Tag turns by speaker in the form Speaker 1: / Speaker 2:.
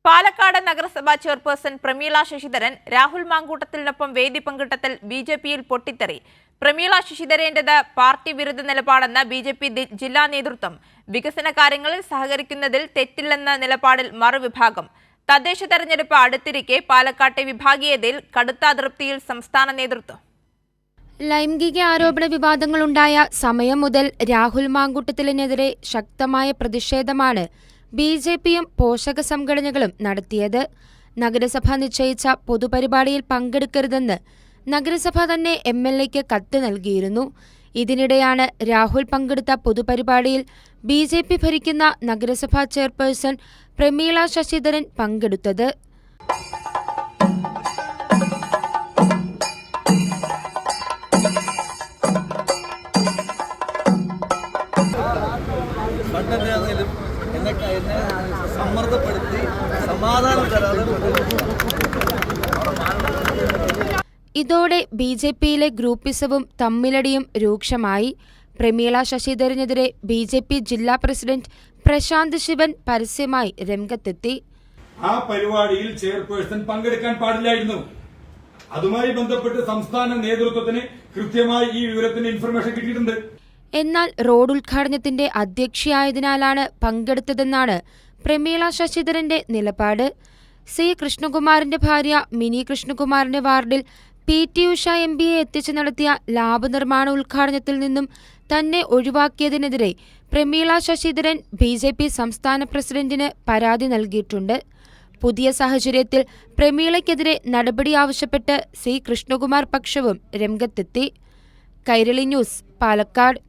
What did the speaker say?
Speaker 1: പാലക്കാട് നഗരസഭാ ചെയർപേഴ്സൺ പ്രമീള ശശിധരൻ രാഹുൽ മാങ്കൂട്ടത്തിനൊപ്പം വേദി പങ്കിട്ടത്തിൽ ബിജെപിയിൽ പൊട്ടിത്തെറി. പ്രമീള ശശിധരന്റേത് പാർട്ടി വിരുദ്ധ നിലപാടെന്ന ബിജെപി ജില്ലാ നേതൃത്വം. വികസന കാര്യങ്ങളിൽ സഹകരിക്കുന്നതിൽ തെറ്റില്ലെന്ന നിലപാടിൽ മറുവിഭാഗം. തദ്ദേശ തെരഞ്ഞെടുപ്പ് അടുത്തിരിക്കെ പാലക്കാട്ടെ വിഭാഗീയതയിൽ കടുത്ത അതൃപ്തിയിൽ സംസ്ഥാന നേതൃത്വം.
Speaker 2: ലൈംഗിക ആരോപണ വിവാദങ്ങളുണ്ടായ സമയം മുതൽ രാഹുൽ മാങ്കൂട്ടത്തിനെതിരെ ശക്തമായ പ്രതിഷേധമാണ് ബിജെപിയും പോഷക സംഘടനകളും നടത്തിയത്. നഗരസഭ നിശ്ചയിച്ച പൊതുപരിപാടിയിൽ പങ്കെടുക്കരുതെന്ന് നഗരസഭ തന്നെ MLAക്ക് കത്ത് നൽകിയിരുന്നു. ഇതിനിടെയാണ് രാഹുൽ പങ്കെടുത്ത പൊതുപരിപാടിയിൽ ബിജെപി ഭരിക്കുന്ന നഗരസഭാ ചെയർപേഴ്സൺ പ്രമീള ശശിധരൻ പങ്കെടുത്തത്. ഇതോടെ ബിജെപിയിലെ ഗ്രൂപ്പിസവും തമ്മിലടിയും രൂക്ഷമായി. പ്രമീള ശശിധരനെതിരെ ബിജെപി ജില്ലാ പ്രസിഡന്റ് പ്രശാന്ത് ശിവൻ പരസ്യമായി രംഗത്തെത്തി.
Speaker 3: ആ പരിപാടിയിൽ ചെയർപേഴ്സൺ പങ്കെടുക്കാൻ പാടില്ലായിരുന്നു. അതുമായി ബന്ധപ്പെട്ട് സംസ്ഥാന നേതൃത്വത്തിന് കൃത്യമായി ഈ വിവരത്തിന്റെ ഇൻഫർമേഷൻ കിട്ടിയിട്ടുണ്ട്.
Speaker 2: എന്നാൽ റോഡ് ഉദ്ഘാടനത്തിന്റെ അധ്യക്ഷയായതിനാലാണ് പങ്കെടുത്തതെന്നാണ് പ്രമീള ശശിധരന്റെ നിലപാട്. സി കൃഷ്ണകുമാറിന്റെ ഭാര്യ മിനി കൃഷ്ണകുമാറിന്റെ വാർഡിൽ PT ഉഷ MPയെ എത്തിച്ചു നടത്തിയ ലാബ് നിർമ്മാണ ഉദ്ഘാടനത്തിൽ നിന്നും തന്നെ ഒഴിവാക്കിയതിനെതിരെ പ്രമീള ശശിധരൻ BJP സംസ്ഥാന പ്രസിഡന്റിന് പരാതി നൽകിയിട്ടുണ്ട്. പുതിയ സാഹചര്യത്തിൽ പ്രമീളയ്ക്കെതിരെ നടപടി ആവശ്യപ്പെട്ട് സി കൃഷ്ണകുമാർ പക്ഷവും രംഗത്തെത്തി. കൈരളി ന്യൂസ്, പാലക്കാട്.